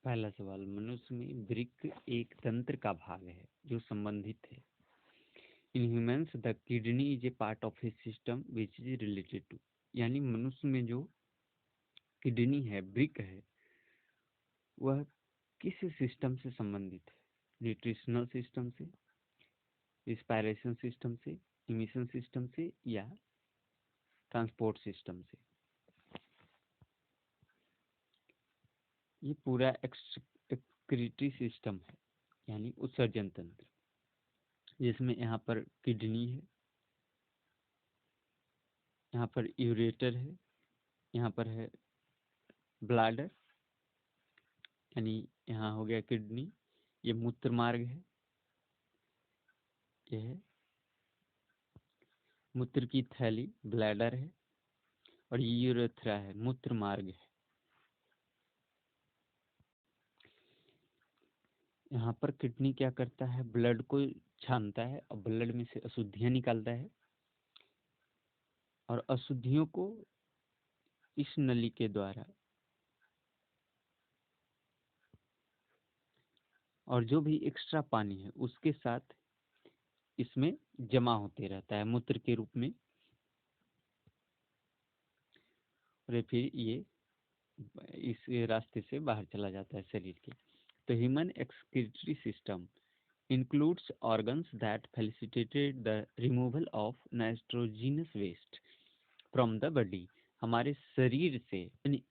पहला सवाल, मनुष्य में वृक्क एक तंत्र का भाग है जो संबंधित है। In humans the kidney is a part of his system which is related to, यानी मनुष्य में जो किडनी है, वृक्क है, वह किस सिस्टम से संबंधित है? न्यूट्रिशनल सिस्टम से, रिस्पायरेशन सिस्टम से, इमिशन सिस्टम से या ट्रांसपोर्ट सिस्टम से? ये पूरा एक्सक्रीटरी सिस्टम है, यानी उत्सर्जन तंत्र, जिसमें यहाँ पर किडनी है, यहाँ पर यूरेटर है, यहाँ पर है ब्लैडर, यानी यहाँ हो गया किडनी, ये मूत्र मार्ग है, यह है मूत्र की थैली ब्लैडर है, और ये यूरेथ्रा है, मूत्र मार्ग है। यहाँ पर किडनी क्या करता है? ब्लड को छानता है और ब्लड में से अशुद्धियाँ निकालता है, और अशुद्धियों को इस नली के द्वारा, और जो भी एक्स्ट्रा पानी है उसके साथ इसमें जमा होते रहता है मूत्र के रूप में, और फिर ये इस रास्ते से बाहर चला जाता है शरीर के। तो human excretory system includes organs that facilitated the removal of nitrogenous waste from the body। हमारे शरीर से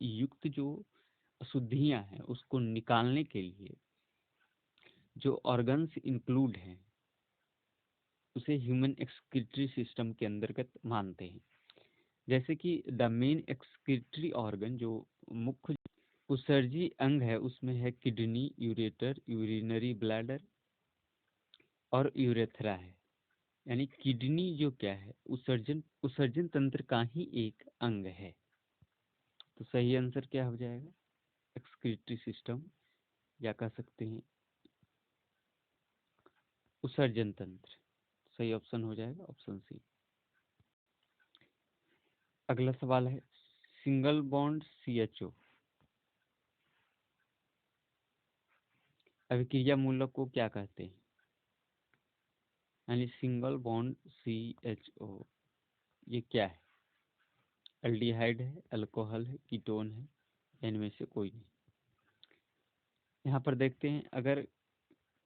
युक्त जो अशुद्धियां हैं उसको निकालने के लिए जो ऑर्गन्स इंक्लूड हैं उसे ह्यूमन एक्सक्रीटरी सिस्टम के अंतर्गत मानते हैं। जैसे कि द मेन एक्सक्रीटरी ऑर्गन, जो मुख्य उत्सर्जी अंग है, उसमें है किडनी, यूरेटर, यूरिनरी ब्लैडर और यूरेथ्रा है। यानी किडनी जो क्या है, उत्सर्जन तंत्र का ही एक अंग है। तो सही आंसर क्या हो जाएगा? एक्सक्रीटरी सिस्टम, या कह सकते हैं उत्सर्जन तंत्र। सही ऑप्शन हो जाएगा ऑप्शन सी। अगला सवाल है, सिंगल बॉन्ड CHO अभिक्रिया मूलक को क्या कहते हैं? यानी सिंगल बॉन्ड CHO ये क्या है? एल्डिहाइड है, अल्कोहल है, कीटोन है, इनमें से कोई नहीं। यहाँ पर देखते हैं, अगर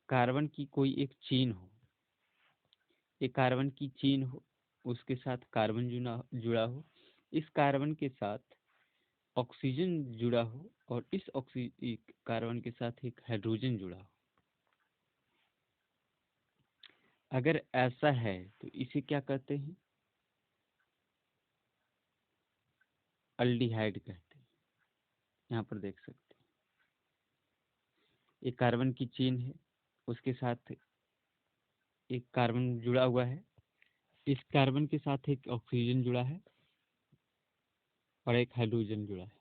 कार्बन की कोई एक चेन हो, एक कार्बन की चेन हो, उसके साथ कार्बन जुड़ा हो, इस कार्बन के साथ ऑक्सीजन जुड़ा हो, और इस कार्बन के साथ एक हाइड्रोजन जुड़ा हो, अगर ऐसा है तो इसे क्या कहते हैं? अल्डिहाइड कहते हैं। यहाँ पर देख सकते हैं, एक कार्बन की चेन है, उसके साथ एक कार्बन जुड़ा हुआ है, इस कार्बन के साथ एक ऑक्सीजन जुड़ा है और एक हाइड्रोजन जुड़ा है।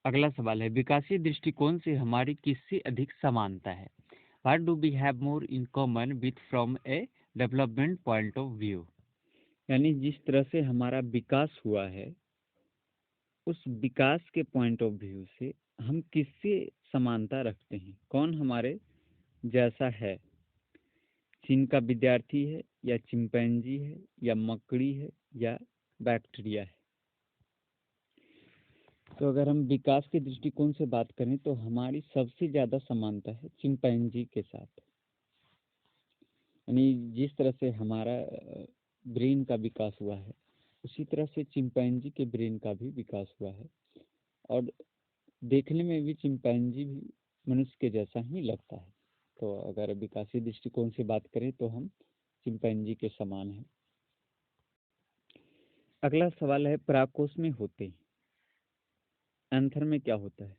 अगला सवाल है, विकासीय दृष्टिकोण से हमारी किससे अधिक समानता है? What do we have more in common with from a development point of view? यानी जिस तरह से हमारा विकास हुआ है, उस विकास के पॉइंट ऑफ व्यू से हम किससे समानता रखते हैं? कौन हमारे जैसा है? चीन का विद्यार्थी है, या चिंपैंजी है, या मकड़ी है, या बैक्टीरिया है? तो अगर हम विकास के दृष्टिकोण से बात करें तो हमारी सबसे ज़्यादा समानता है चिंपैंजी के साथ। यानी जिस तरह से हमारा ब्रेन का विकास हुआ है, उसी तरह से चिंपैंजी के ब्रेन का भी विकास हुआ है, और देखने में भी चिंपैंजी भी मनुष्य के जैसा ही लगता है। तो अगर विकासीय दृष्टिकोण से बात करें तो हम चिंपैंजी के समान हैं। अगला सवाल है, परागकोश में होते हैं, एंथर में क्या होता है?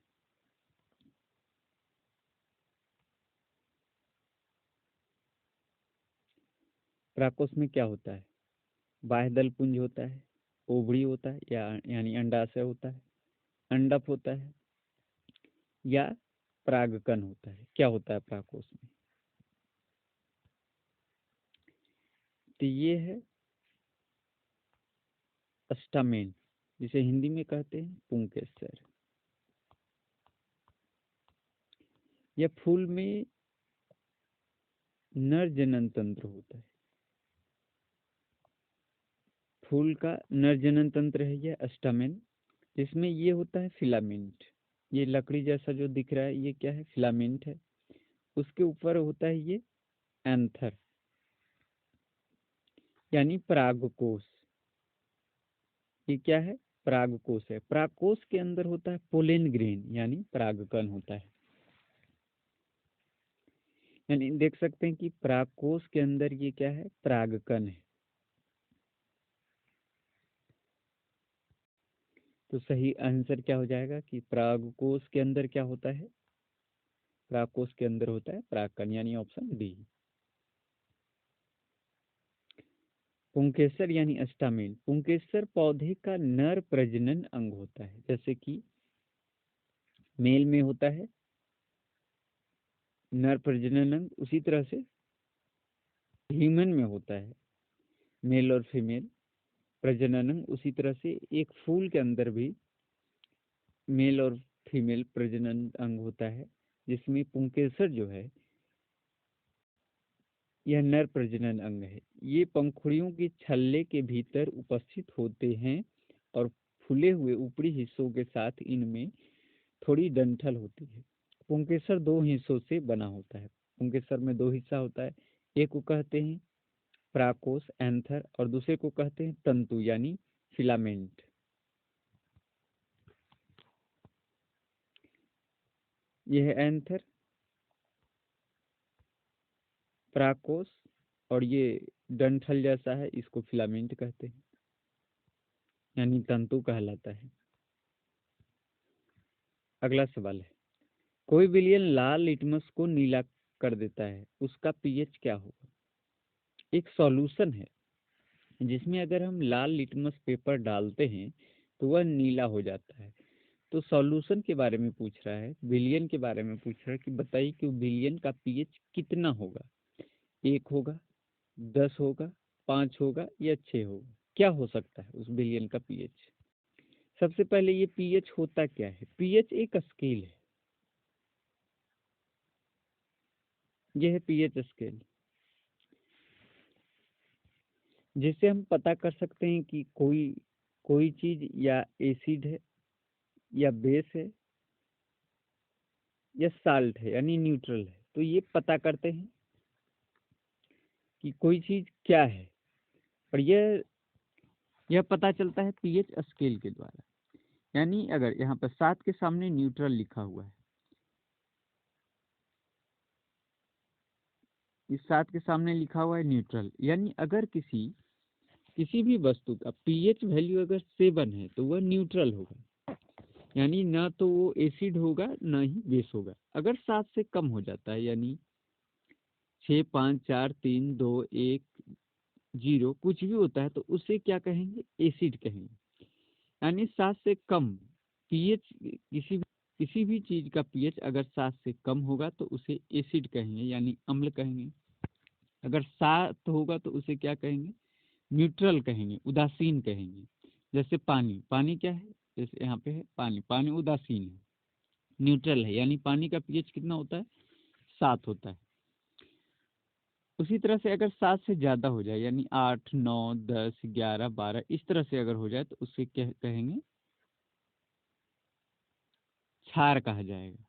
परागकोश में क्या होता है? बाह्यदल पुंज होता है, ओवरी होता है, या यानी अंडाशय होता है, अंडप होता है, या परागकण होता है? क्या होता है परागकोश में? तो ये है स्टामेन, जिसे हिंदी में कहते हैं पुंकेसर। या फूल में नर जनन तंत्र होता है। फूल का नर जनन तंत्र है यह स्टैमेन, जिसमें ये होता है फिलामेंट। ये लकड़ी जैसा जो दिख रहा है ये क्या है? फिलामेंट है। उसके ऊपर होता है ये एंथर यानी परागकोश। ये क्या है? परागकोश है। परागकोश के अंदर होता है पोलेन ग्रेन यानी परागकण होता है। यानी देख सकते हैं कि परागकोश के अंदर ये क्या है? परागकण है। तो सही आंसर क्या हो जाएगा कि परागकोश के अंदर क्या होता है? परागकोश के अंदर होता है परागकण, यानी ऑप्शन डी। पुंकेसर यानी अस्टामिन। पुंकेसर पौधे का नर प्रजनन अंग होता है। जैसे कि मेल में होता है नर प्रजनन अंग, उसी तरह से ह्यूमन में होता है मेल और फीमेल प्रजनन अंग। उसी तरह से एक फूल के अंदर भी मेल और फीमेल प्रजनन अंग होता है, जिसमें पुंकेसर जो है यह नर प्रजनन अंग है। ये पंखुड़ियों के छल्ले के भीतर उपस्थित होते हैं और फूले हुए ऊपरी हिस्सों के साथ इनमें थोड़ी डंठल होती है। पुंकेसर दो हिस्सों से बना होता है। पुंकेसर में दो हिस्सा होता है, एक को कहते हैं पराकोश एंथर और दूसरे को कहते हैं तंतु यानी फिलामेंट। यह है एंथर, पराकोश, और ये डंठल जैसा है, इसको फिलामेंट कहते हैं यानी तंतु कहलाता है। अगला सवाल है, कोई विलयन लाल लिटमस को नीला कर देता है, उसका पीएच क्या होगा? एक सॉल्यूशन है जिसमें अगर हम लाल लिटमस पेपर डालते हैं तो वह नीला हो जाता है। तो सॉल्यूशन के बारे में पूछ रहा है, विलयन के बारे में पूछ रहा है कि बताइए कि विलयन का पीएच कितना होगा? 1 होगा, 10 होगा, 5 होगा या 6 होगा? क्या हो सकता है उस विलयन का पीएच? सबसे पहले ये पीएच होता क्या है? पीएच एक स्केल है। यह है पीएच स्केल, जिससे हम पता कर सकते हैं कि कोई चीज या एसिड है या बेस है या साल्ट है यानी न्यूट्रल है। तो ये पता करते हैं कि कोई चीज क्या है, और यह पता चलता है पीएच स्केल के द्वारा। यानी अगर यहाँ पर 7 के सामने न्यूट्रल लिखा हुआ है, इस 7 के सामने लिखा हुआ है न्यूट्रल, यानी अगर किसी भी वस्तु का पीएच वैल्यू अगर 7 है तो वह न्यूट्रल होगा, यानी ना तो वो एसिड होगा ना ही बेस होगा। अगर 7 से कम हो जाता है यानी 6, 5, 4, 3, 2, 1, 0 कुछ भी होता है तो उसे क्या कहेंगे? एसिड कहेंगे। यानी 7 से कम पीएच, किसी भी चीज का पीएच अगर 7 से कम होगा तो उसे एसिड कहेंगे यानी अम्ल कहेंगे। अगर 7 होगा तो उसे क्या कहेंगे? न्यूट्रल कहेंगे, उदासीन कहेंगे। जैसे पानी, पानी क्या है? जैसे यहाँ पे है पानी, पानी उदासीन है, न्यूट्रल है, यानी पानी का पीएच कितना होता है? 7 होता है। उसी तरह से अगर 7 से ज्यादा हो जाए यानी 8, 9, 10, 11, 12 इस तरह से अगर हो जाए तो उसे क्या कहेंगे? क्षार कहा जाएगा।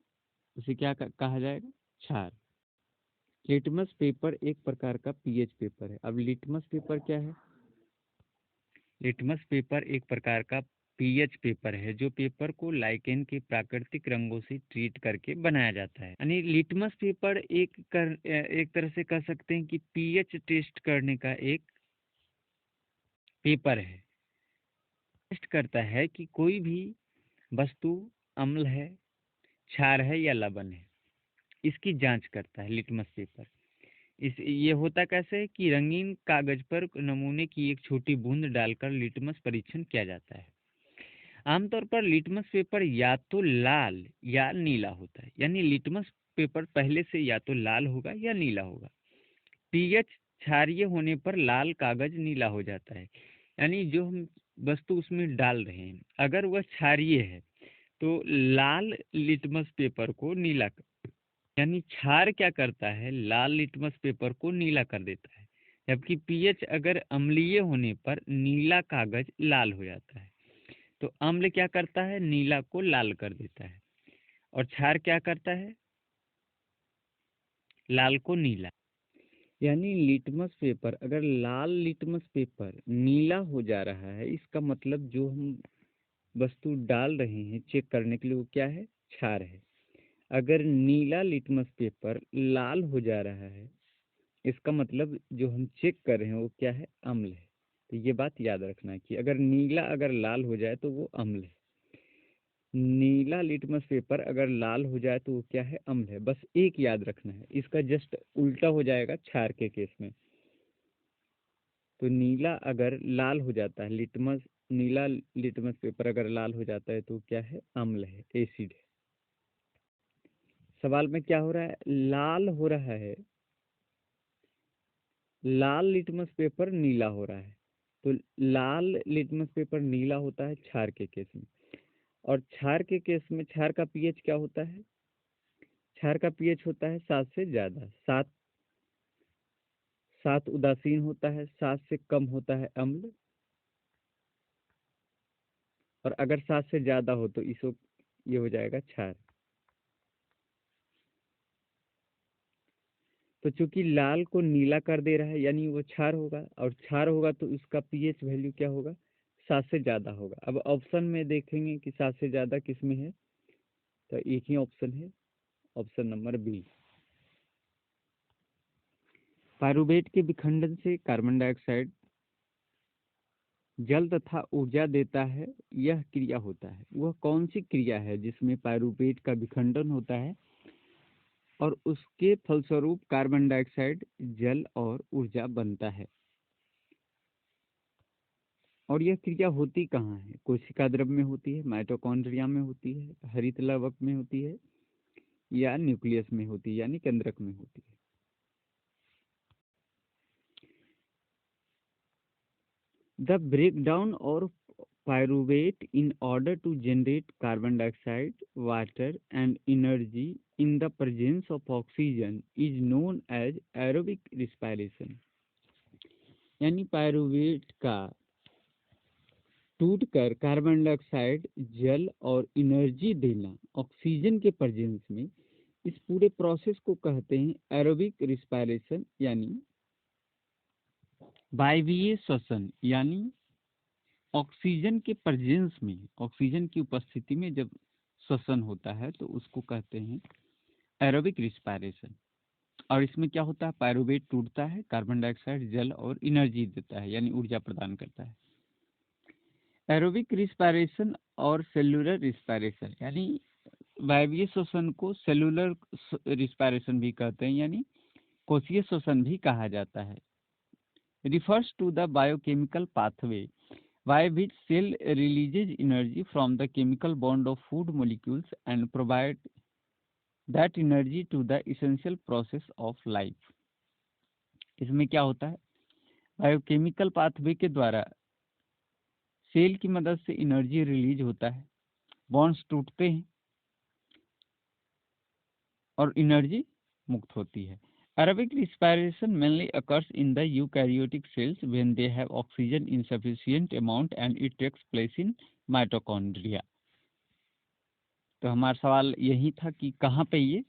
उसे क्या कहा जाएगा? क्षार। लिटमस पेपर एक प्रकार का पीएच पेपर है। अब लिटमस पेपर क्या है? लिटमस पेपर एक प्रकार का पीएच पेपर है जो पेपर को लाइकेन के प्राकृतिक रंगों से ट्रीट करके बनाया जाता है। यानी लिटमस पेपर एक तरह से कह सकते हैं कि पीएच टेस्ट करने का एक पेपर है। टेस्ट करता है कि कोई भी वस्तु अम्ल है, क्षार है या लवण है, इसकी जांच करता है लिटमस पेपर। ये होता कैसे है कि रंगीन कागज पर नमूने की एक छोटी बूंद डालकर लिटमस परीक्षण किया जाता है। आमतौर पर लिटमस पेपर या तो लाल या नीला होता है, यानी लिटमस पेपर पहले से या तो लाल होगा या नीला होगा। पीएच क्षारीय होने पर लाल कागज नीला हो जाता है, यानी जो हम वस्तु उसमें डाल रहे हैं अगर वह क्षारीय है तो लाल लिटमस पेपर को नीला यानी क्षार क्या करता है, लाल लिटमस पेपर को नीला कर देता है, जबकि पीएच अगर अम्लीय होने पर नीला कागज लाल हो जाता है। तो अम्ल क्या करता है, नीला को लाल कर देता है, और क्षार क्या करता है, लाल को नीला। यानी लिटमस पेपर, अगर लाल लिटमस पेपर नीला हो जा रहा है, इसका मतलब जो हम वस्तु डाल रहे हैं चेक करने के लिए वो क्या है, क्षार है। अगर नीला लिटमस पेपर लाल हो जा रहा है, इसका मतलब जो हम चेक कर रहे हैं वो क्या है, अम्ल है। तो ये बात याद रखना है कि अगर नीला अगर लाल हो जाए तो वो अम्ल है, नीला लिटमस पेपर अगर लाल हो जाए तो वो क्या है, अम्ल है। बस एक याद रखना है, इसका जस्ट उल्टा हो जाएगा क्षार के केस में। तो नीला अगर लाल हो जाता है, नीला लिटमस पेपर अगर लाल हो जाता है तो क्या है, अम्ल है, एसिड है। सवाल में क्या हो रहा है, लाल हो रहा है, लाल लिटमस पेपर नीला हो रहा है। तो लाल लिटमस पेपर नीला होता है क्षार के केस में, और क्षार के केस में क्षार का पीएच क्या होता है, क्षार का पीएच होता है 7 से ज़्यादा। 7 उदासीन होता है, 7 से कम होता है अम्ल, और अगर 7 से ज़्यादा हो तो इसको ये हो जाएगा क्षार। तो चूंकि लाल को नीला कर दे रहा है यानी वो क्षार होगा, और क्षार होगा तो उसका पीएच वैल्यू क्या होगा, 7 से ज़्यादा होगा। अब ऑप्शन में देखेंगे कि 7 से ज़्यादा किस में है, तो एक ही ऑप्शन है, ऑप्शन नंबर बी। पायरुवेट के विखंडन से कार्बन डाइऑक्साइड जल तथा ऊर्जा देता है, यह क्रिया होता है। वह कौन सी क्रिया है जिसमें पायरुवेट का विखंडन होता है और उसके फलस्वरूप कार्बन डाइऑक्साइड जल और ऊर्जा बनता है। और यह क्रिया होती कहाँ है, कोशिका द्रव में होती है, माइटोकॉन्ड्रिया में होती है, हरित लवक में होती है, या न्यूक्लियस में होती है यानी केंद्रक में होती है। The breakdown of pyruvate in order to generate carbon dioxide, water, and energy in the presence of oxygen is known as aerobic respiration। यानी पायरुवेट का टूटकर कार्बन डाइऑक्साइड, जल और एनर्जी देना ऑक्सीजन के प्रेजेंस में, इस पूरे प्रोसेस को कहते हैं एरोबिक रिस्पायरेशन यानी वायवीय श्वसन। यानी ऑक्सीजन के प्रेजेंस में, ऑक्सीजन की उपस्थिति में जब श्वसन होता है तो उसको कहते हैं एरोबिक रिस्पायरेशन। और इसमें क्या होता है, पायरुवेट टूटता है, कार्बन डाइऑक्साइड, जल और एनर्जी देता है यानी ऊर्जा प्रदान करता है। एरोबिक रिस्पायरेशन और सेलुलर रिस्पायरेशन, यानी वायवीय श्वसन को सेलुलर रिस्पायरेशन भी कहते हैं यानी कोशीय श्वसन भी कहा जाता है। Refers to the biochemical pathway by which cell releases energy from the chemical bond of food molecules and provide that energy to the essential process of life। इसमें क्या होता है, बायोकेमिकल पाथवे के द्वारा सेल की मदद से एनर्जी रिलीज होता है, बॉन्ड्स टूटते हैं और एनर्जी मुक्त होती है। Aerobic respiration mainly occurs in the eukaryotic cells when they have oxygen in sufficient amount and it takes place in mitochondria। तो हमारा सवाल यही था कि कहाँ पे ये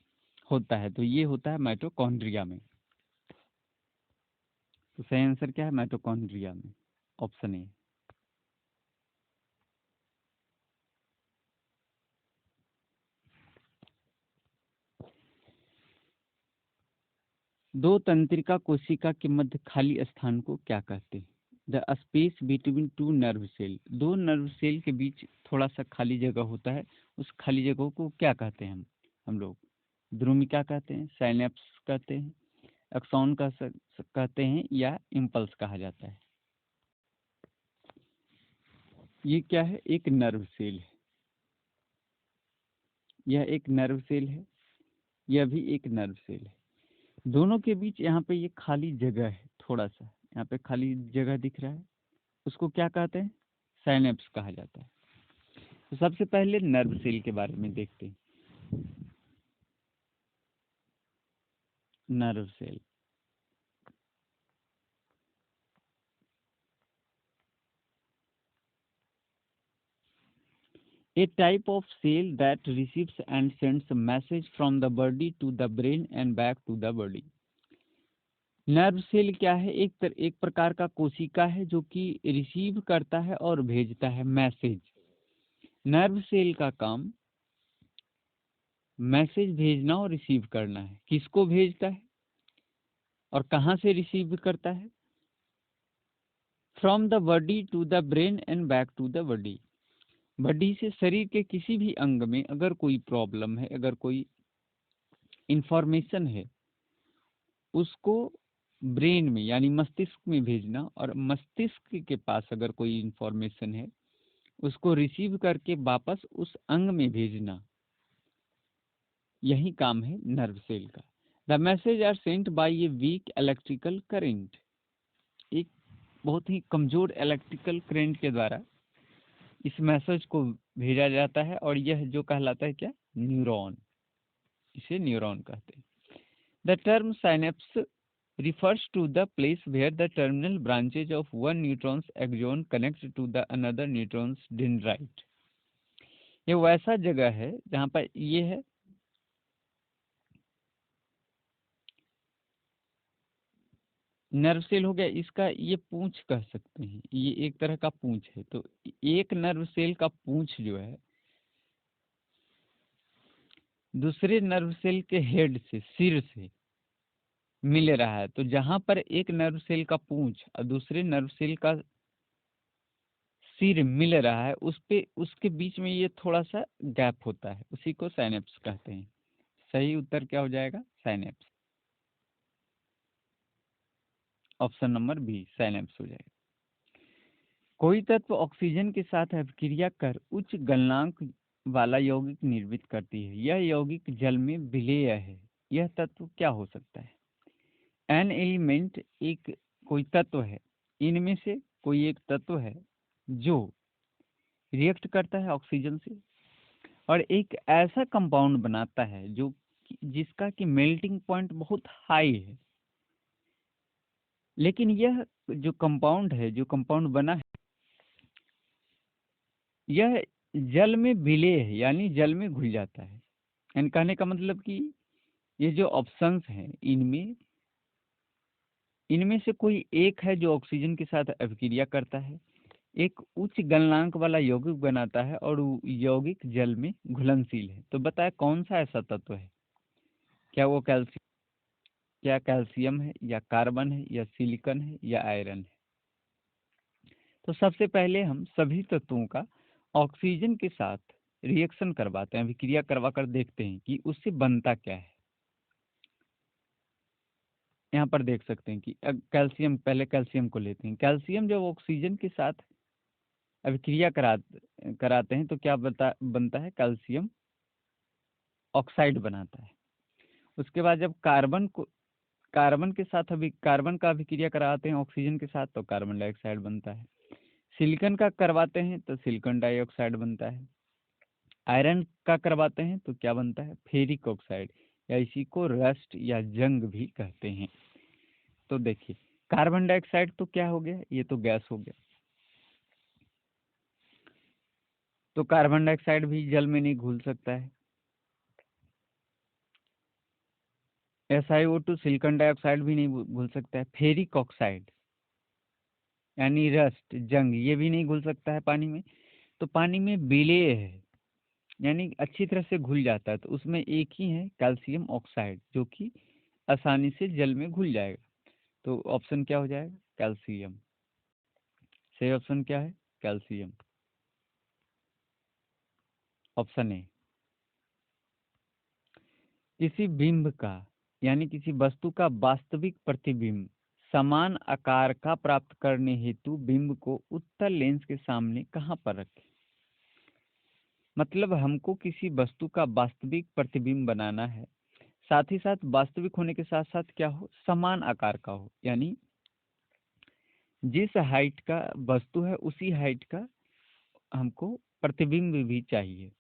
होता है, तो ये होता है माइटोकॉन्ड्रिया में। तो सही आंसर क्या है, माइटोकॉन्ड्रिया में, ऑप्शन ए। दो तंत्रिका कोशिका के मध्य खाली स्थान को क्या कहते हैं, the space between two nerve cell. दो नर्व सेल के बीच थोड़ा सा खाली जगह होता है, उस खाली जगह को क्या कहते हैं, हम लोग ध्रुमिका कहते हैं, साइनेप्स कहते हैं, एक्सॉन कहते हैं, या इम्पल्स कहा जाता है। ये क्या है, एक नर्व सेल है, यह एक नर्व सेल है, यह भी एक नर्व सेल है। दोनों के बीच यहाँ पे ये खाली जगह है, थोड़ा सा यहाँ पे खाली जगह दिख रहा है, उसको क्या कहते हैं, साइनेप्स कहा जाता है। तो सबसे पहले नर्व सेल के बारे में देखते हैं। nerve cell. A type of cell that receives and sends a message from the body to the brain and back to the body. Nerve cell क्या है? एक प्रकार का कोशिका है जो कि रिसीव करता है और भेजता है मैसेज। नर्व सेल का काम मैसेज भेजना और रिसीव करना है। किसको भेजता है और कहाँ से रिसीव करता है? From the body to the brain and back to the body. Body से शरीर के किसी भी अंग में अगर कोई प्रॉब्लम है, अगर कोई इंफॉर्मेशन है, उसको ब्रेन में यानी मस्तिष्क में भेजना, और मस्तिष्क के पास अगर कोई इंफॉर्मेशन है उसको रिसीव करके वापस उस अंग में भेजना, यही काम है नर्व सेल का। The message are sent by a weak electrical current. एक बहुत ही कमजोर इलेक्ट्रिकल करंट के द्वारा इस मैसेज को भेजा जाता है, और यह जो कहलाता है क्या? न्यूरॉन। इसे न्यूरॉन कहते हैं। The term synapse refers to the place where the terminal branches of one neutron's axon connects to the another neutron's dendrite. ये वैसा जगह है जहाँ पर ये है नर्व सेल हो गया, इसका ये पूंछ कह सकते हैं, ये एक तरह का पूंछ है। तो एक नर्व सेल का पूंछ जो है दूसरे नर्व सेल के हेड से, सिर से मिल रहा है। तो जहां पर एक नर्व सेल का पूंछ और दूसरे नर्व सेल का सिर मिल रहा है, उस पे उसके बीच में ये थोड़ा सा गैप होता है, उसी को साइनेप्स कहते हैं। सही उत्तर क्या हो जाएगा? Synapse. Option number B synapse हो जाएगा। कोई तत्व ऑक्सीजन के साथ अभिक्रिया कर उच्च गलनांक वाला यौगिक निर्मित करती है। यह यौगिक जल में विलेय है। यह तत्व क्या हो सकता है? एन एलिमेंट एक कोई तत्व है, इनमें से कोई एक तत्व है जो रिएक्ट करता है ऑक्सीजन से और एक ऐसा कंपाउंड बनाता है जो जिसका कि मेल्टिंग पॉइंट बहुत हाई है। लेकिन यह जो कंपाउंड है, जो कंपाउंड बना है, यह जल में विलेय है, यानी जल में घुल जाता है। यानी कहने का मतलब कि ये जो ऑप्शंस हैं, इनमें से कोई एक है जो ऑक्सीजन के साथ अभिक्रिया करता है, एक उच्च गलनांक वाला यौगिक बनाता है और वो यौगिक जल में घुलनशील है। तो बताए कौन सा ऐसा तत्व है? क्या वो कैल्शियम है, या कार्बन है, या सिलिकॉन है, या आयरन है? तो सबसे पहले हम सभी तत्वों का ऑक्सीजन के साथ रिएक्शन करवाते हैं, अभिक्रिया करवा कर देखते हैं कि उससे बनता क्या है। यहाँ पर देख सकते हैं कि कैल्शियम, पहले कैल्शियम को लेते हैं। कैल्शियम जब ऑक्सीजन के साथ अभिक्रिया कराते हैं तो क्या बनता है? कैल्शियम ऑक्साइड बनाता है। उसके बाद जब कार्बन के साथ कार्बन का अभिक्रिया कराते हैं ऑक्सीजन के साथ तो कार्बन डाइऑक्साइड बनता है। सिलिकॉन का करवाते हैं तो सिलिकॉन डाइऑक्साइड बनता है। आयरन का करवाते हैं तो क्या बनता है? फेरिक ऑक्साइड, या इसी को रस्ट या जंग भी कहते हैं। तो देखिए कार्बन डाइऑक्साइड तो क्या हो गया? ये तो गैस हो गया। तो कार्बन डाइऑक्साइड भी जल में नहीं घुल सकता है। SiO2 सिलिकॉन डाइऑक्साइड भी नहीं घुल सकता है। फेरिक ऑक्साइड यानी रस्ट, जंग, ये भी नहीं घुल सकता है पानी में। तो पानी में विलेय है, यानी अच्छी तरह से घुल जाता है। तो उसमें एक ही है कैल्शियम ऑक्साइड, जो कि आसानी से जल में घुल जाएगा। तो ऑप्शन क्या हो जाएगा? कैल्शियम। सही ऑप्शन क्या है? Calcium, option A. किसी बिंब का यानी किसी वस्तु का वास्तविक प्रतिबिंब समान आकार का प्राप्त करने हेतु बिंब को उत्तल लेंस के सामने कहाँ पर रखें? मतलब हमको किसी वस्तु का वास्तविक प्रतिबिंब बनाना है, साथ ही साथ वास्तविक होने के साथ साथ क्या हो? समान आकार का हो, यानी जिस हाइट का वस्तु है उसी हाइट का हमको प्रतिबिंब भी चाहिए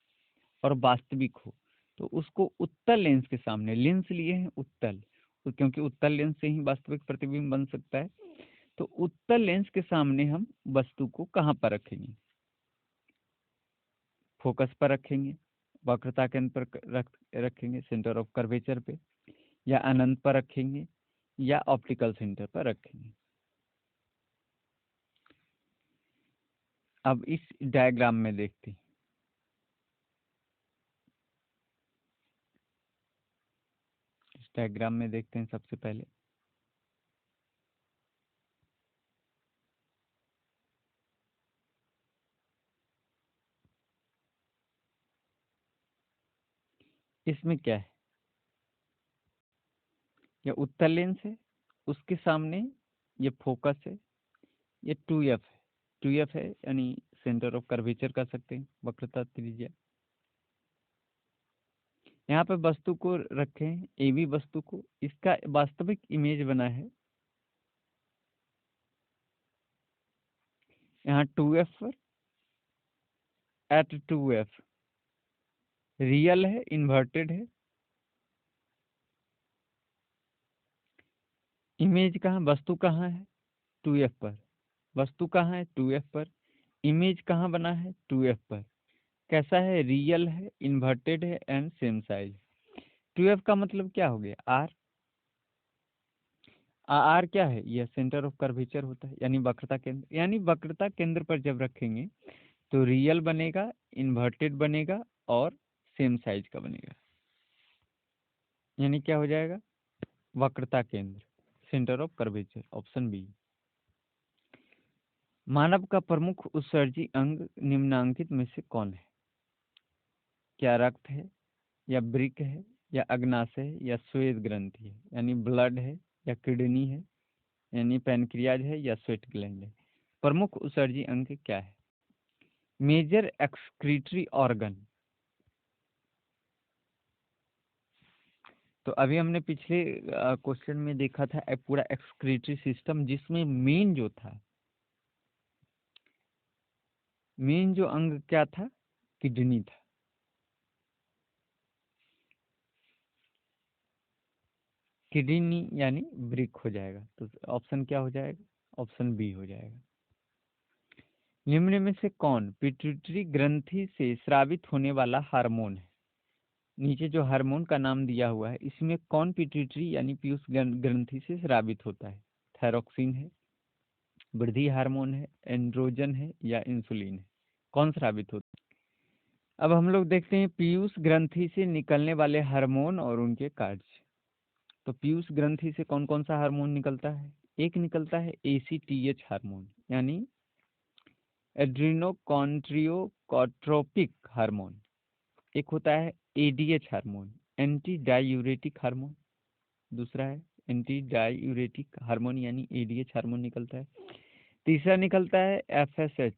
और वास्तविक हो। तो उसको उत्तल लेंस के सामने, लेंस लिए हैं उत्तल, क्योंकि उत्तल लेंस से ही वास्तविक प्रतिबिंब बन सकता है। तो उत्तल लेंस के सामने हम वस्तु को कहाँ पर रखेंगे? फोकस पर रखेंगे, वक्रता केंद्र पर रखेंगे, सेंटर ऑफ कर्वेचर पे, या अनंत पर रखेंगे, या ऑप्टिकल सेंटर पर रखेंगे। अब इस डायग्राम में देखते हैं। इस डायग्राम में देखते हैं सबसे पहले। इसमें क्या है? ये उत्तल लेंस है, उसके सामने ये फोकस है, ये 2f है। 2f है यानी सेंटर ऑफ कर्वेचर कर सकते हैं, वक्रता त्रिज्या। यहाँ पे वस्तु को रखें, एबी वस्तु को, इसका वास्तविक इमेज बना है यहाँ 2f पर, एट 2f। रियल है, इन्वर्टेड है। इमेज कहाँ, वस्तु कहाँ है? 2f पर। वस्तु कहाँ है? 2f पर। इमेज कहाँ बना है? 2f पर। कैसा है? रियल है, इन्वर्टेड है एंड सेम साइज। 2f का मतलब क्या हो गया? आर। आर क्या है? यह सेंटर ऑफ कर्वेचर होता है, यानी वक्रता केंद्र। यानी वक्रता केंद्र पर जब रखेंगे तो रियल बनेगा, इन्वर्टेड बनेगा और सेम साइज का बनेगा। यानी क्या हो जाएगा? वक्रता केंद्र, centre of curvature, option B. मानव का प्रमुख उत्सर्जी अंग निम्नांकित में से कौन है? क्या रक्त है, या वृक्क है, या अग्नाशय है, या श्वेत ग्रंथि है? यानी ब्लड है, या किडनी है, यानी पैनक्रियाज है, या स्वेट ग्लैंड है? प्रमुख उत्सर्जी अंग क्या है? Major excretory organ. तो अभी हमने पिछले क्वेश्चन में देखा था पूरा एक्सक्रीटरी सिस्टम, जिसमें मेन जो था, मेन जो अंग क्या था? किडनी था। किडनी यानी वृक्क हो जाएगा। तो ऑप्शन क्या हो जाएगा? ऑप्शन बी हो जाएगा। निम्न में से कौन पिट्यूटरी ग्रंथि से स्रावित होने वाला हार्मोन है? नीचे जो हार्मोन का नाम दिया हुआ है, इसमें कौन पिट्यूटरी यानी पीयूष ग्रंथि से स्रावित होता है? थायरोक्सिन है, वृद्धि हार्मोन है, एंड्रोजन है, या इंसुलिन है? कौन स्रावित होता है? अब हम लोग देखते हैं पीयूष ग्रंथि से निकलने वाले हार्मोन और उनके कार्य। तो पीयूष ग्रंथि से कौन कौन सा हार्मोन निकलता है? एक निकलता है ACTH हार्मोन, यानी एड्रीनोकॉन्ट्रियोकॉट्रोपिक हार्मोन। एक होता है ADH hormone, anti diuretic hormone. दूसरा है एंटी डायूरेटिक हार्मोन, यानी ADH हार्मोन निकलता है। तीसरा निकलता है FSH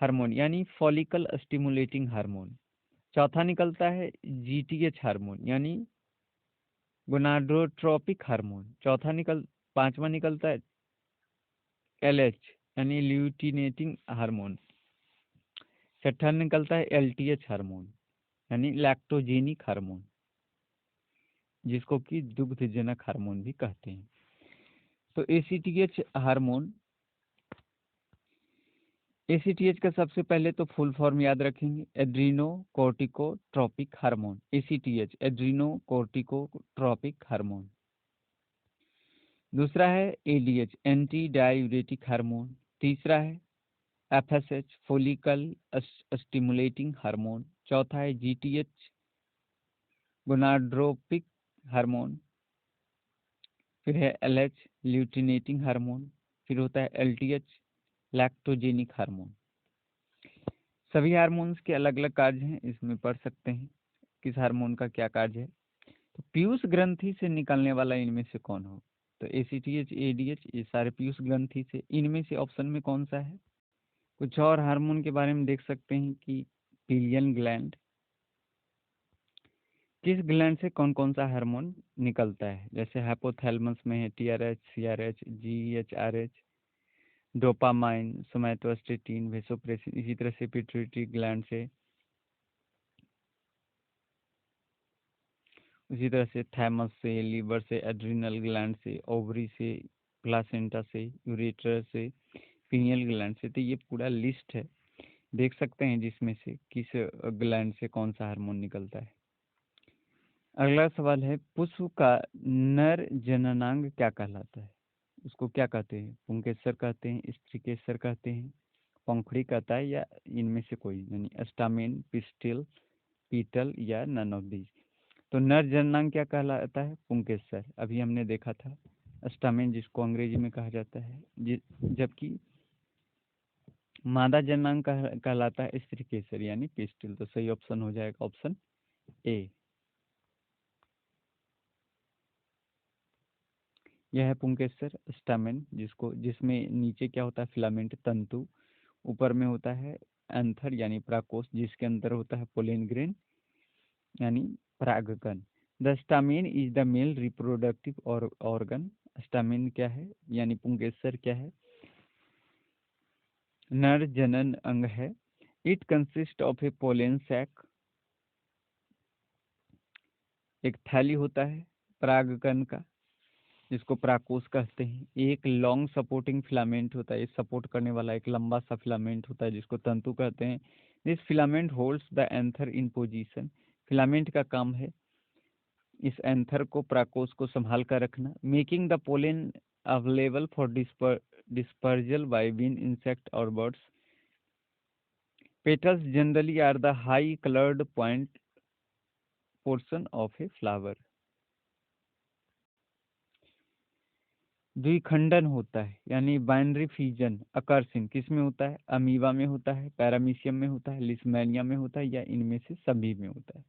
हार्मोन, यानी फॉलिकल स्टिमुलेटिंग हार्मोन। चौथा निकलता है GTH हार्मोन, यानी गोनाडोट्रोपिक हार्मोन। पांचवा निकलता है LH, यानी ल्यूटिनेटिंग हार्मोन। छठा निकलता है LTH हार्मोन, यानी लैक्टोजेनिक हार्मोन, जिसको कि दुग्धजनक हार्मोन भी कहते हैं। तो ACTH का सबसे पहले तो फुल फॉर्म याद रखेंगे, adrenocorticotropic hormone. ACTH adrenocorticotropic hormone. दूसरा है ADH एंटी डायूरेटिक हार्मोन। तीसरा है FSH फोलिकल स्टिमुलेटिंग हार्मोन। चौथा है GTH गोनाड्रोपिक हार्मोन। फिर है LH ल्यूटिनेटिंग हार्मोन। फिर होता है LTH लैक्टोजेनिक हार्मोन। सभी हार्मोन्स के अलग अलग कार्य हैं, इसमें पढ़ सकते हैं किस हार्मोन का क्या कार्य है। तो पीयूष ग्रंथि से निकलने वाला इनमें से कौन हो? तो ACTH ADH ये सारे पीयूष ग्रंथि से। इनमें से ऑप्शन में कौन सा है? कुछ और हार्मोन के बारे में देख सकते हैं कि पिलियन ग्लैंड, किस ग्लैंड से कौन कौन सा हार्मोन निकलता है? जैसे हाइपोथैलेमस में है TRH CRH GHRH, dopamine, somatostatin, vasopressin. इसी तरह से पिट्यूटरी ग्लैंड से उसी तरह से थैमस से, लीवर से, एड्रिनल ग्लैंड से, ओवरी से, प्लासेंटा से, यूरेटर से, पीनियल ग्लैंड से। तो ये पूरा लिस्ट है, देख सकते हैं जिसमें से किस ग्लैंड से कौन सा हार्मोन निकलता है। अगला सवाल है, पुष्प का नर जननांग क्या कहलाता है? उसको क्या कहते हैं? पुंकेसर कहते हैं, स्त्रीकेसर कहते हैं, पंखुड़ी कहता है, या इनमें से कोई, यानी स्टामेन, पिस्टिल, पीटल, या नन ऑफ दीज। तो नर जननांग क्या कहलाता है? पुंकेसर। अभी हमने देखा था स्टामेन, जिसको अंग्रेजी में कहा जाता है, जबकि मादा जननांग कहलाता है स्त्रीकेसर यानी पिस्टिल। तो सही ऑप्शन हो जाएगा ऑप्शन ए। यह है पुंकेसर, स्टामेन, जिसमें नीचे क्या होता है? फिलामेंट तंतु, ऊपर में होता है एंथर यानी पराकोष, जिसके अंदर होता है पोलन ग्रेन यानी परागकण। The stamen is the male reproductive और ऑर्गन। स्टामेन क्या है यानी पुंकेसर क्या है? नर जनन अंग है। It consist of a pollen sac, एक थैली होता है परागकण का जिसको पराकोष कहते हैं। एक लॉन्ग सपोर्टिंग फिलामेंट होता है, सपोर्ट करने वाला एक लंबा सा फिलामेंट होता है जिसको तंतु कहते हैं। This filament holds the anther in position. Filament का काम है इस एंथर को, पराकोष को संभाल कर रखना। Making the pollen available for dispersal by been insect और birds. Petals generally are the high coloured point portion of a flower. द्विखंडन होता है यानी बाइनरी फ्यूजन अकर्सिंग किस में होता है? अमीबा में होता है, पैरामीशियम में होता है, लिस्मेनिया में होता है, या इनमें से सभी में होता है।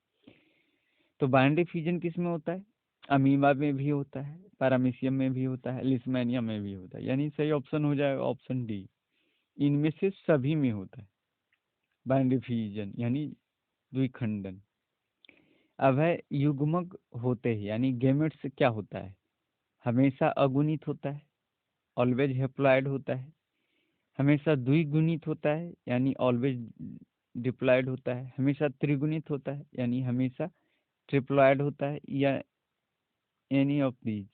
तो बाइनरी फ्यूजन किस में होता है? अमीबा में भी होता है, पैरामीशियम में भी होता है, लिस्मेनिया में भी होता है। यानी सही ऑप्शन हो जाएगा ऑप्शन डी, इनमें से सभी में होता है बाइनरी फ्यूजन यानी द्विखंडन। अब है युग्मक होते हैं यानी गैमेट्स क्या होता है? हमेशा अगुणित होता है, ऑलवेज हैप्लॉइड होता है। हमेशा द्विगुणित होता है यानी ऑलवेज डिप्लॉयड होता है। हमेशा त्रिगुणित होता है यानी हमेशा ट्रिप्लॉयड होता है, या any of these,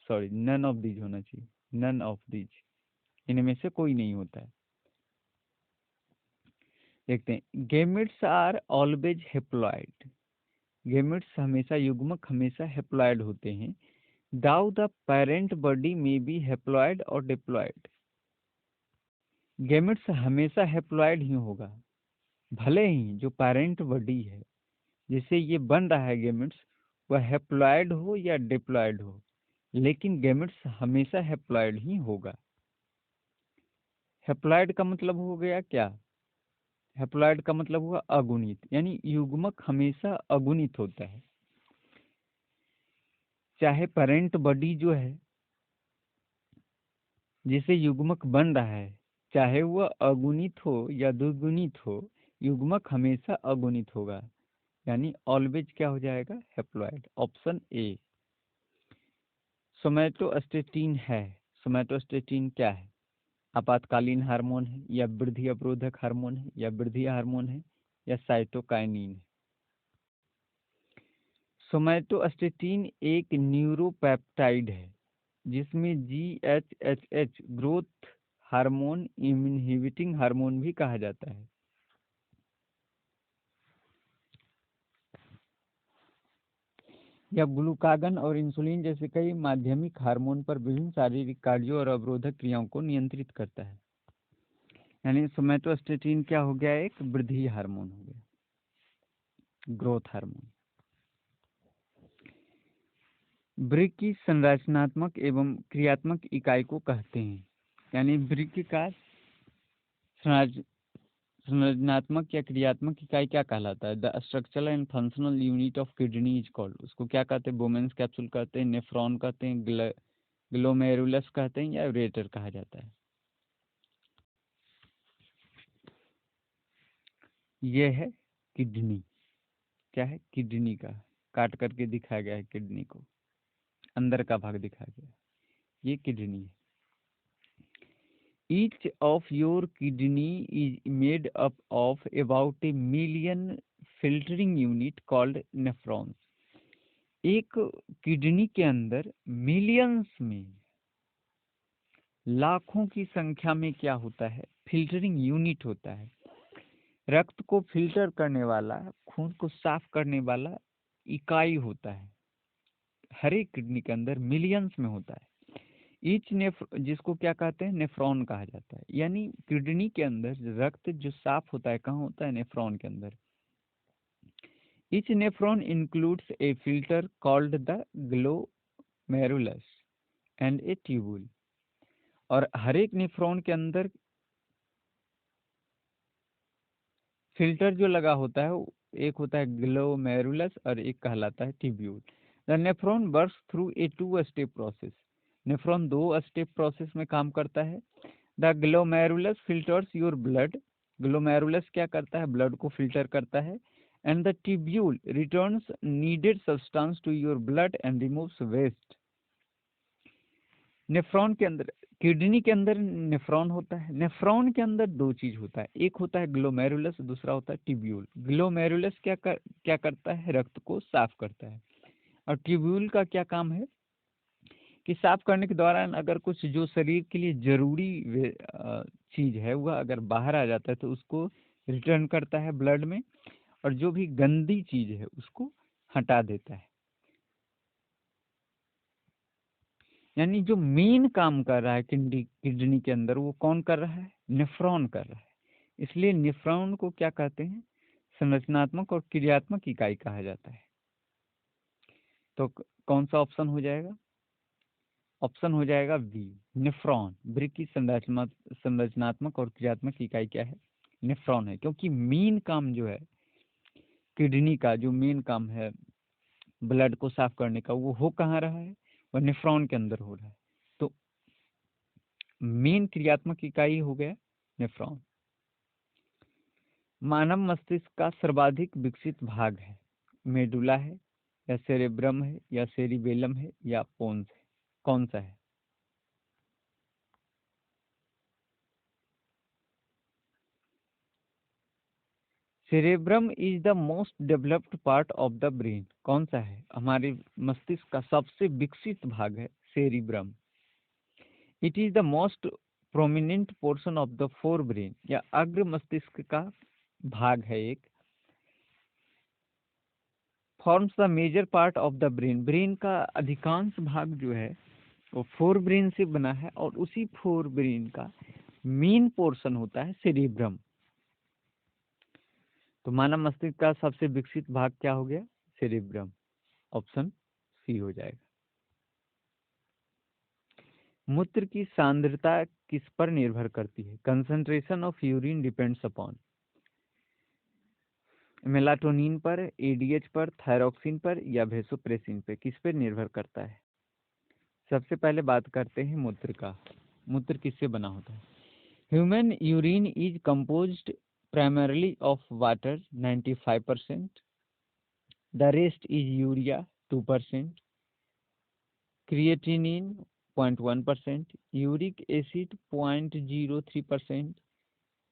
sorry none of these होना चाहिए, नन ऑफ दीज, इनमें से कोई नहीं होता है। देखते हैं, gametes are always haploid. Gametes हमेशा युग्मक हमेशा हैप्लॉइड होते हैं। दाउ द पेरेंट बॉडी में बी हैप्लॉइड और डिप्लॉयड। गेमेट्स हमेशा हैप्लॉइड ही होगा, भले ही जो पेरेंट बॉडी है जिससे ये बन रहा है गेमेट्स, वह हैप्लॉइड हो या डिप्लॉयड हो, लेकिन गेमेट्स हमेशा हैप्लॉइड ही होगा। हैप्लॉइड का मतलब हो गया क्या? हैप्लॉइड का मतलब हुआ अगुणित, यानी युग्मक हमेशा अगुणित होता है। चाहे पेरेंट बॉडी जो है जिसे युग्मक बन रहा है, चाहे वह अगुणित हो या द्विगुणित हो, युग्मक हमेशा अगुणित होगा, यानी ऑलवेज क्या हो जाएगा? Haploid, option A. सोमैटोस्टेटिन है। सोमैटोस्टेटिन क्या है? आपातकालीन हार्मोन है, या वृद्धि अवरोधक हार्मोन है, या वृद्धि हार्मोन है, या साइटोकाइनिन है? सोमैटोस्टेटिन एक न्यूरोपेप्टाइड है जिसमें GHHH growth hormone inhibiting hormone भी कहा जाता है। यह ग्लूकागन और इंसुलिन जैसे कई माध्यमिक हार्मोन पर विभिन्न शारीरिक कार्यों और अवरोधक क्रियाओं को नियंत्रित करता है। यानी सोमैटोस्टेटिन क्या हो गया? एक वृद्धि हार्मोन हो गया, ग्रोथ हार्मोन। वृक्क की संरचनात्मक एवं क्रियात्मक इकाई को कहते हैं। यानी वृक्क का संरचनात्मक या क्रियात्मक इकाई क्या कहलाता है? The structural and functional unit of kidney is called. उसको क्या कहते हैं? बोमेन्स कैप्सूल कहते हैं, नेफ्रॉन कहते हैं, ग्लोमेरुलस कहते हैं, या यूरेटर कहा जाता है। ये है किडनी। क्या है? किडनी का काट करके दिखाया गया है, किडनी को अंदर का भाग दिखाया गया है, ये किडनी है। Each of your kidney is made up of about a million filtering unit called nephrons. एक किडनी के अंदर मिलियंस में, लाखों की संख्या में क्या होता है, फिल्टरिंग यूनिट होता है। रक्त को फिल्टर करने वाला, खून को साफ करने वाला इकाई होता है। हर एक किडनी के अंदर मिलियंस में होता है। ईच जिसको क्या कहते हैं, नेफ्रॉन कहा जाता है। यानी किडनी के अंदर रक्त जो साफ होता है कहाँ होता है, नेफ्रॉन के अंदर। Each nephron includes A filter called the glomerulus and A tubule. और हर एक नेफ्रॉन के अंदर फिल्टर जो लगा होता है, एक होता है ग्लोमेरुलस और एक कहलाता है tubule. The nephron works through a 2 step process. Nephron 2 step process में काम करता है। The glomerulus filters your blood. Glomerulus क्या करता है, ब्लड को फिल्टर करता है। And the tubule returns needed substance to your blood and removes waste. Nephron के अंदर, किडनी के अंदर नेफ्रॉन होता है। नेफ्रॉन के अंदर 2 चीज होता है, एक होता है ग्लोमेरुलस, दूसरा होता है ट्यूब्यूल। ग्लोमेरुलस क्या करता है, रक्त को साफ करता है। और ट्यूब्यूल का क्या काम है कि साफ करने के दौरान अगर कुछ जो शरीर के लिए जरूरी चीज है वह अगर बाहर आ जाता है तो उसको रिटर्न करता है ब्लड में, और जो भी गंदी चीज है उसको हटा देता है। यानी जो मेन काम कर रहा है किडनी के अंदर, वो कौन कर रहा है, नेफ्रॉन कर रहा है। इसलिए नेफ्रॉन को क्या कहते हैं, संरचनात्मक और क्रियात्मक इकाई कहा जाता है। तो कौन सा ऑप्शन हो जाएगा, ऑप्शन हो जाएगा बी, नेफ्रॉन। ब्रिक की संरचनात्मक और क्रियात्मक इकाई क्या है, नेफ्रॉन है। क्योंकि मेन काम जो है किडनी का, जो मेन काम है ब्लड को साफ करने का, वो हो कहाँ रहा है, वो नेफ्रॉन के अंदर हो रहा है। तो मेन क्रियात्मक इकाई हो गया नेफ्रॉन। मानव मस्तिष्क का सर्वाधिक विकसित भाग है, मेडुला है या सेरेब्रम है या सेरिबेलम है या पोन्स है, कौन सा है। Cerebrum is the most developed part of the brain, कौन सा है, हमारे मस्तिष्क का सबसे विकसित भाग है cerebrum. It is the most prominent portion of the forebrain, या अग्र मस्तिष्क का भाग है एक। Forms the major part of the brain, brain का अधिकांश भाग जो है वो फोर ब्रेन से बना है, और उसी फोर ब्रेन का मेन पोर्शन होता है सेरिब्रम। तो मानव मस्तिष्क का सबसे विकसित भाग क्या हो गया, सेरिब्रम। ऑप्शन सी हो जाएगा। मूत्र की सांद्रता किस पर निर्भर करती है, concentration of urine depends upon melatonin पर, एडीएच पर, थायरोक्सिन पर या वेसोप्रेसिन पे, किस पर निर्भर करता है। सबसे पहले बात करते हैं मूत्र का। मूत्र किससे बना होता है। Human urine is composed primarily of water 95%, the rest is urea 2%, creatinine 0.1%, uric acid 0.03%,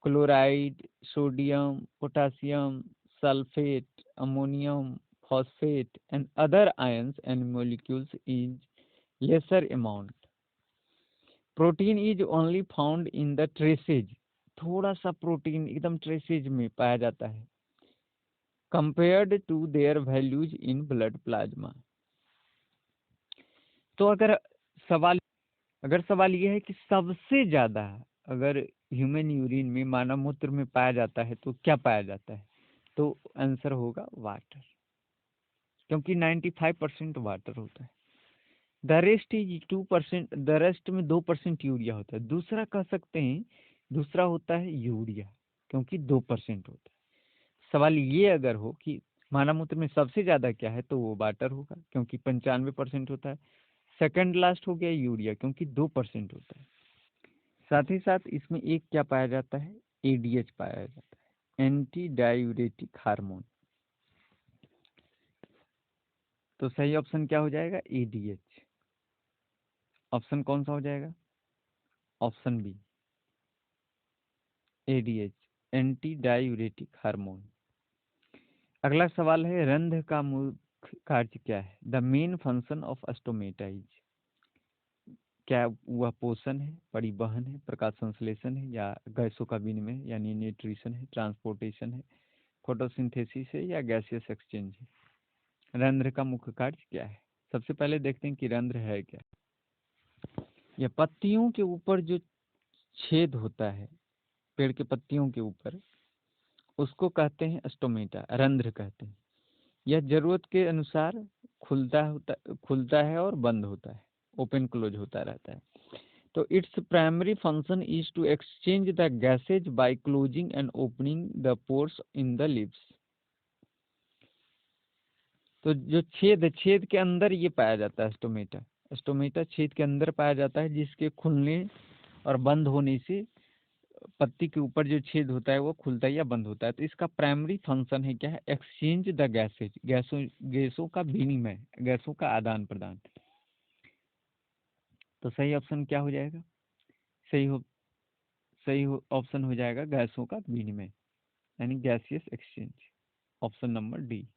chloride, sodium, potassium, sulfate, ammonium, phosphate and other ions and molecules is lesser amount. Protein is only found in the traces, थोड़ा सा protein एकदम traces में पाया जाता है, compared to their values in blood plasma. तो सवाल अगर सवाल यह है कि सबसे ज्यादा अगर ह्यूमन यूरिन में, मानव मूत्र में पाया जाता है तो क्या पाया जाता है, तो आंसर होगा वाटर, क्योंकि 95% वाटर होता है। The rest is 2%, the rest में 2% यूरिया होता है। दूसरा कह सकते हैं, दूसरा होता है यूरिया, क्योंकि 2% होता है। सवाल ये अगर हो कि मानव मूत्र में सबसे ज्यादा क्या है, तो वो वाटर होगा, क्योंकि 95% होता है। सेकंड लास्ट हो गया यूरिया, क्योंकि 2% होता है। साथ ही साथ इसमें एक क्या पाया जाता है, एडीएच पाया जाता है, एंटी डायूरेटिक हार्मोन। तो सही ऑप्शन क्या हो जाएगा, एडीएच। ऑप्शन कौन सा हो जाएगा, option B, ADH, anti diuretic hormone. अगला सवाल है, रंध्र का मुख्य कार्य क्या है? The main function of stomata is, क्या वह पोषण है, परिवहन है, प्रकाश संश्लेषण है, या गैसों का विनिमय यानी न्यूट्रिशन है, ट्रांसपोर्टेशन है, फोटोसिंथेसिस है, या गैसियस एक्सचेंज है? रंध्र का मुख्य कार्य क्या है? सबसे पहले देखते हैं कि रंध्र है क्या। यह पत्तियों के ऊपर जो छेद होता है, पेड़ के पत्तियों के ऊपर, उसको कहते हैं स्टोमेटा, रंध्र कहते हैं। यह जरूरत के अनुसार खुलता है और बंद होता है, ओपन क्लोज होता रहता है। तो its primary function is to exchange the gases by closing and opening the pores in the lips. तो जो छेद के अंदर ये पाया जाता है स्टोमेटा। स्टोमेटा छेद के अंदर पाया जाता है, जिसके खुलने और बंद होने से पत्ती के ऊपर जो छेद होता है वो खुलता है या बंद होता है। तो इसका प्राइमरी फंक्शन है क्या है? एक्सचेंज द गैसेज, गैसों का विनिमय, गैसों का आदान प्रदान। तो सही ऑप्शन क्या हो जाएगा? सही हो सही ऑप्शन हो जाएगा गैसों का विनिमय, यानी gaseous exchange, option number D.